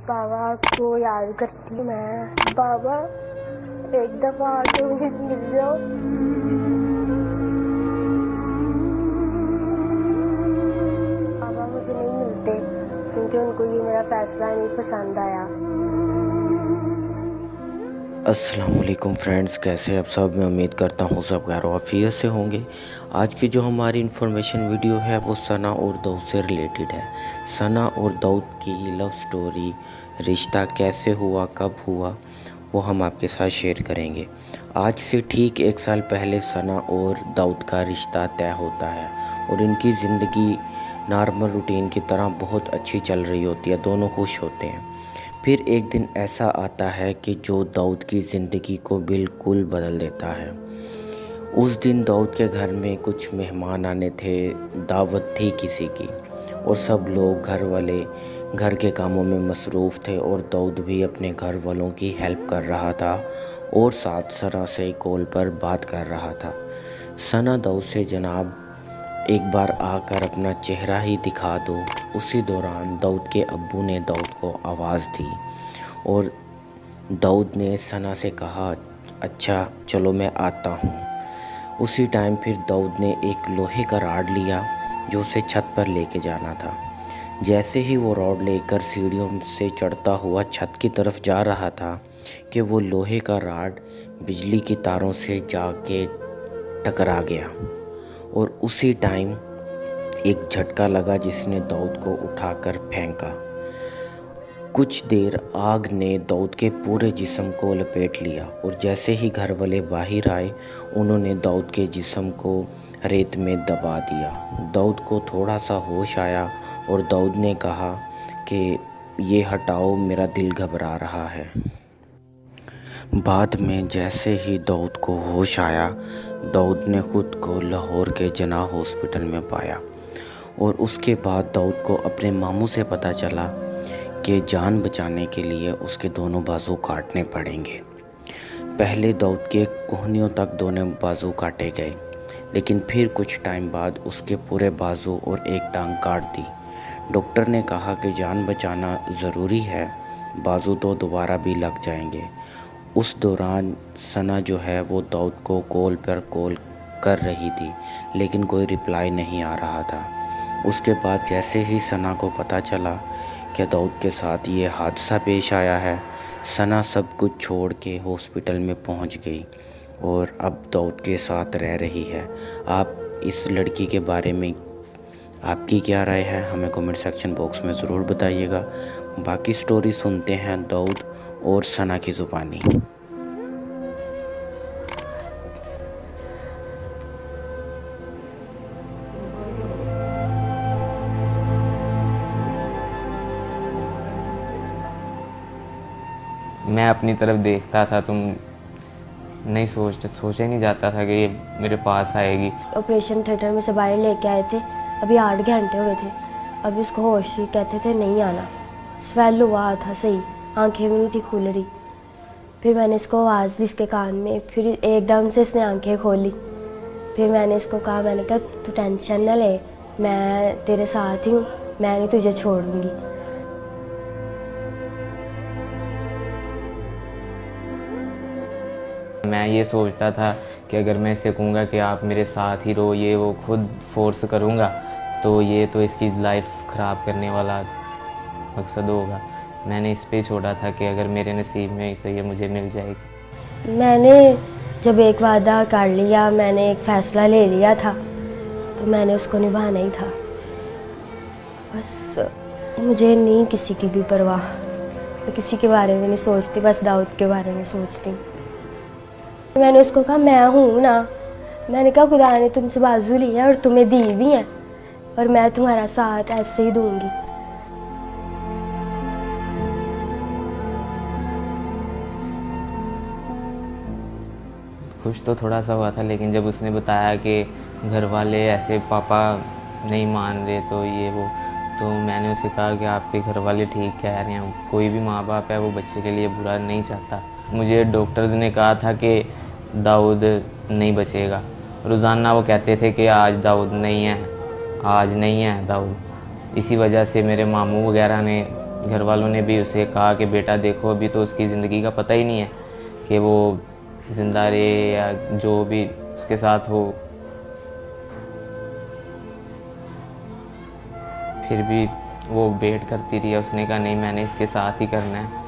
बाबा को याद करती हूँ मैं। बाबा एक दफा आके मुझे मिल जाओ। बाबा मुझे नहीं मिलते क्योंकि उनको ये मेरा फैसला नहीं पसंद आया। अस्सलामुअलैकुम फ्रेंड्स, कैसे आप सब। मैं उम्मीद करता हूँ सब खैर आफियत से होंगे। आज की जो हमारी इन्फॉर्मेशन वीडियो है वो सना और दाऊद से रिलेटेड है। सना और दाऊद की लव स्टोरी, रिश्ता कैसे हुआ, कब हुआ, वो हम आपके साथ शेयर करेंगे। आज से ठीक 1 साल पहले सना और दाऊद का रिश्ता तय होता है और इनकी ज़िंदगी नॉर्मल रूटीन की तरह बहुत अच्छी चल रही होती है, दोनों खुश होते हैं। फिर एक दिन ऐसा आता है कि जो दाऊद की ज़िंदगी को बिल्कुल बदल देता है। उस दिन दाऊद के घर में कुछ मेहमान आने थे, दावत थी किसी की, और सब लोग घर वाले घर के कामों में मसरूफ़ थे और दाऊद भी अपने घर वालों की हेल्प कर रहा था और साथ सना से कॉल पर बात कर रहा था। सना दाऊद से जनाब एक बार आकर अपना चेहरा ही दिखा दो। उसी दौरान दाऊद के अब्बू ने दाऊद को आवाज़ दी और दाऊद ने सना से कहा, अच्छा चलो मैं आता हूँ। उसी टाइम फिर दाऊद ने एक लोहे का रॉड लिया जो उसे छत पर लेके जाना था। जैसे ही वो रॉड लेकर सीढ़ियों से चढ़ता हुआ छत की तरफ जा रहा था कि वो लोहे का रॉड बिजली की तारों से जाके टकरा गया और उसी टाइम एक झटका लगा जिसने दाऊद को उठाकर फेंका। कुछ देर आग ने दाऊद के पूरे जिस्म को लपेट लिया और जैसे ही घर वाले बाहर आए उन्होंने दाऊद के जिस्म को रेत में दबा दिया। दाऊद को थोड़ा सा होश आया और दाऊद ने कहा कि ये हटाओ, मेरा दिल घबरा रहा है। बाद में जैसे ही दाऊद को होश आया, दाऊद ने ख़ुद को लाहौर के जना हॉस्पिटल में पाया और उसके बाद दाऊद को अपने मामू से पता चला कि जान बचाने के लिए उसके दोनों बाजू काटने पड़ेंगे। पहले दाऊद के कोहनियों तक दोनों बाजू काटे गए, लेकिन फिर कुछ टाइम बाद उसके पूरे बाजू और एक टांग काट दी। डॉक्टर ने कहा कि जान बचाना ज़रूरी है, बाजू तो दोबारा भी लग जाएंगे। उस दौरान सना जो है वो दाऊद को कॉल पर कॉल कर रही थी, लेकिन कोई रिप्लाई नहीं आ रहा था। उसके बाद जैसे ही सना को पता चला कि दाऊद के साथ ये हादसा पेश आया है, सना सब कुछ छोड़ के हॉस्पिटल में पहुंच गई और अब दाऊद के साथ रह रही है। आप इस लड़की के बारे में आपकी क्या राय है, हमें कमेंट सेक्शन बॉक्स में ज़रूर बताइएगा। बाकी स्टोरी सुनते हैं दाऊद और सना की ज़ुबानी। मैं अपनी तरफ देखता था, तुम नहीं सोचा ही नहीं जाता था कि ये मेरे पास आएगी। ऑपरेशन थिएटर में से बाहर लेके आए थे, अभी 8 घंटे हुए थे, अभी उसको होश ही, कहते थे नहीं आना। स्वेल हुआ था सही, आंखें भी नहीं थी खुल रही। फिर मैंने इसको आवाज़ दी इसके कान में, फिर एकदम से इसने आंखें खोली। फिर मैंने इसको कहा, मैंने कहा तू टेंशन न ले, मैं तेरे साथ ही हूँ, मैं नहीं तुझे छोड़ूंगी। मैं ये सोचता था कि अगर मैं इसे कहूँगा कि आप मेरे साथ ही रहो, ये वो खुद फोर्स करूँगा तो ये तो इसकी लाइफ ख़राब करने वाला मकसद होगा। मैंने इस पे छोड़ा था कि अगर मेरे नसीब में तो ये मुझे मिल जाएगी। मैंने जब एक वादा कर लिया, मैंने एक फ़ैसला ले लिया था तो मैंने उसको निभाना ही था। बस मुझे नहीं किसी की भी परवाह, मैं किसी के बारे में नहीं सोचती, बस दाऊद के बारे में सोचती। मैंने उसको कहा मैं हूँ ना, मैंने कहा खुदा ने तुमसे बाजू ली है और तुम्हें दी भी है और मैं तुम्हारा साथ ऐसे ही दूंगी। खुश तो थोड़ा सा हुआ था, लेकिन जब उसने बताया कि घर वाले ऐसे पापा नहीं मान रहे तो ये वो, तो मैंने उसे कहा कि आपके घर वाले ठीक कह रहे हैं, कोई भी माँ बाप है वो बच्चे के लिए बुरा नहीं चाहता। मुझे डॉक्टर्स ने कहा था कि दाऊद नहीं बचेगा। रोज़ाना वो कहते थे कि आज दाऊद नहीं है, आज नहीं है दाऊद। इसी वजह से मेरे मामू वगैरह ने घर वालों ने भी उसे कहा कि बेटा देखो अभी तो उसकी ज़िंदगी का पता ही नहीं है कि वो ज़िंदा रहे या जो भी उसके साथ हो। फिर भी वो वेट करती रही। उसने कहा नहीं, मैंने इसके साथ ही करना है।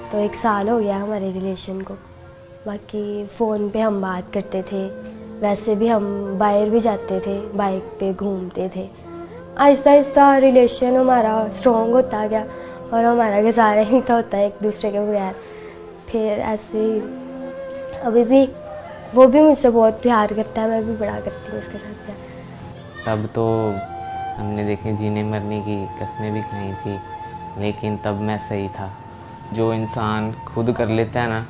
तो 1 साल हो गया हमारे रिलेशन को। बाकी फ़ोन पे हम बात करते थे, वैसे भी हम बाहर भी जाते थे, बाइक पे घूमते थे। आहिस्ता आहिस्ता रिलेशन हमारा स्ट्रॉन्ग होता गया और हमारा गुजारा ही था होता है एक दूसरे के बगैर। फिर ऐसे ही अभी भी वो भी मुझसे बहुत प्यार करता है, मैं भी बड़ा करती हूँ उसके साथ प्यार। तब तो हमने देखे जीने मरने की कस्में भी खाई थी, लेकिन तब मैं सही था। जो इंसान खुद कर लेता है ना,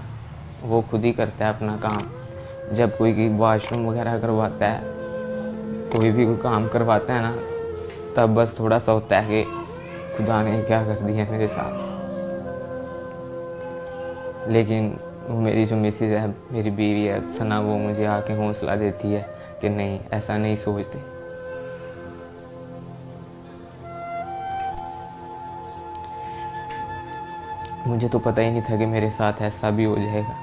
वो खुद ही करता है अपना काम। जब कोई वॉशरूम वगैरह करवाता है, कोई भी कोई काम करवाता है ना, तब बस थोड़ा सा होता है कि खुदा ने क्या कर दिया मेरे साथ। लेकिन वो मेरी जो मिसेज है, मेरी बीवी है सना, वो मुझे आके हौसला देती है कि नहीं, ऐसा नहीं सोचते। मुझे तो पता ही नहीं था कि मेरे साथ ऐसा भी हो जाएगा।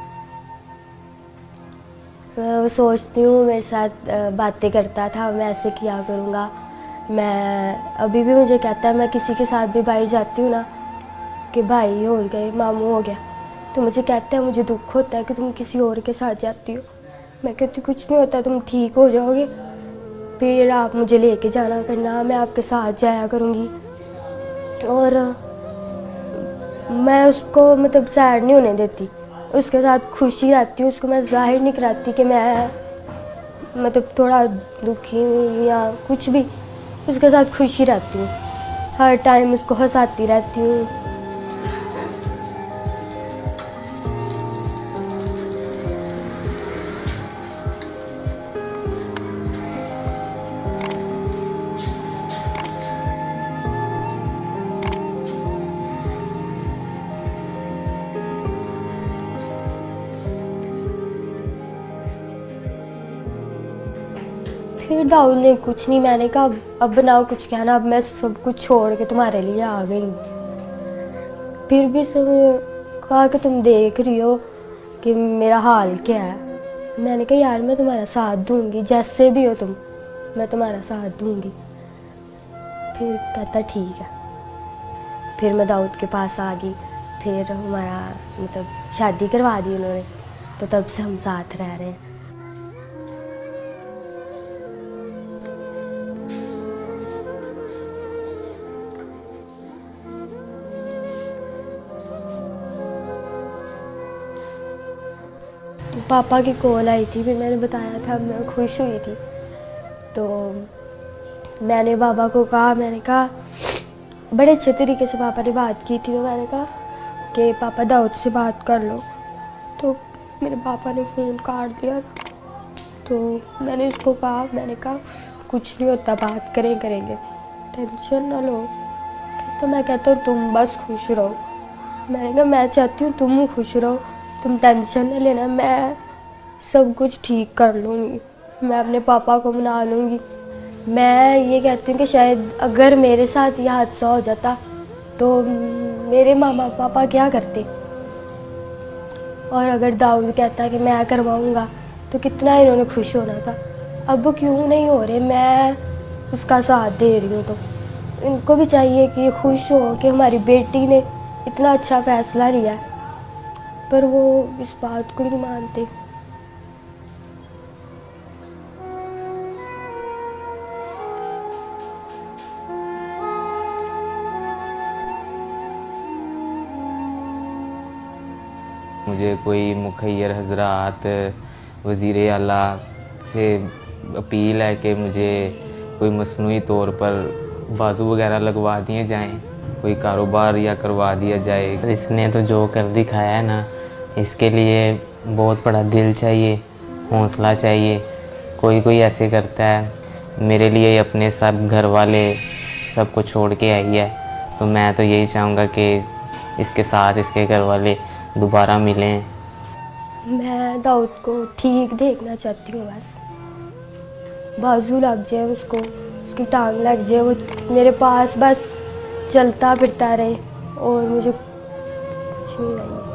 मैं सोचती हूँ मेरे साथ बातें करता था, मैं ऐसे किया करूँगा। मैं अभी भी मुझे कहता है, मैं किसी के साथ भी बाहर जाती हूँ ना कि भाई हो गए, मामू हो गया, तो मुझे कहता है, मुझे दुख होता है कि तुम किसी और के साथ जाती हो। मैं कहती कुछ नहीं होता, तुम ठीक हो जाओगे, फिर आप मुझे लेके जाना करना, मैं आपके साथ जाया करूँगी। और मैं उसको मतलब सैड नहीं होने देती, उसके साथ खुशी रहती हूँ। उसको मैं जाहिर नहीं कराती कि मैं मतलब थोड़ा दुखी हूँ या कुछ भी, उसके साथ खुशी रहती हूँ, हर टाइम उसको हंसाती रहती हूँ। फिर दाऊद ने कुछ नहीं, मैंने कहा अब बनाओ कुछ कहना, अब मैं सब कुछ छोड़ के तुम्हारे लिए आ गई हूँ। फिर भी उसने कहा कि तुम देख रही हो कि मेरा हाल क्या है। मैंने कहा यार मैं तुम्हारा साथ दूंगी, जैसे भी हो तुम, मैं तुम्हारा साथ दूंगी। फिर कहता ठीक है। फिर मैं दाऊद के पास आ गई, फिर हमारा मतलब शादी करवा दी उन्होंने, तो तब से हम साथ रह रहे हैं। पापा की कॉल आई थी, फिर मैंने बताया था, मैं खुश हुई थी। तो मैंने पापा को कहा, मैंने कहा बड़े अच्छे तरीके से पापा ने बात की थी, तो मैंने कहा कि पापा दाऊद से बात कर लो। तो मेरे पापा ने फ़ोन काट दिया। तो मैंने उसको कहा, मैंने कहा कुछ नहीं होता, बात करेंगे, टेंशन ना लो। तो मैं कहता हूँ तुम बस खुश रहो। मैंने कहा मैं चाहती हूँ तुम खुश रहो, तुम टेंशन न लेना, मैं सब कुछ ठीक कर लूँगी, मैं अपने पापा को मना लूँगी। मैं ये कहती हूँ कि शायद अगर मेरे साथ यह हादसा हो जाता तो मेरे मामा पापा क्या करते, और अगर दाऊद कहता कि मैं करवाऊँगा तो कितना इन्होंने खुश होना था। अब क्यों नहीं हो रहे, मैं उसका साथ दे रही हूँ, तो इनको भी चाहिए कि खुश हो कि हमारी बेटी ने इतना अच्छा फ़ैसला लिया है, पर वो इस बात को नहीं मानते। मुझे कोई मुखैर हजरात, वज़ीर आला से अपील है कि मुझे कोई मसनूई तौर पर बाजू वगैरह लगवा दिए जाएं, कोई कारोबार या करवा दिया जाए। इसने तो जो कर दिखाया है ना, इसके लिए बहुत बड़ा दिल चाहिए, हौसला चाहिए। कोई कोई ऐसे करता है। मेरे लिए अपने सब घर वाले सबको छोड़ के आई है, तो मैं तो यही चाहूँगा कि इसके साथ इसके घर वाले दोबारा मिलें। मैं दाऊद को ठीक देखना चाहती हूँ, बस बाजू लग जाए उसको, उसकी टांग लग जाए, वो मेरे पास बस चलता फिरता रहे और मुझे कुछ नहीं चाहिए।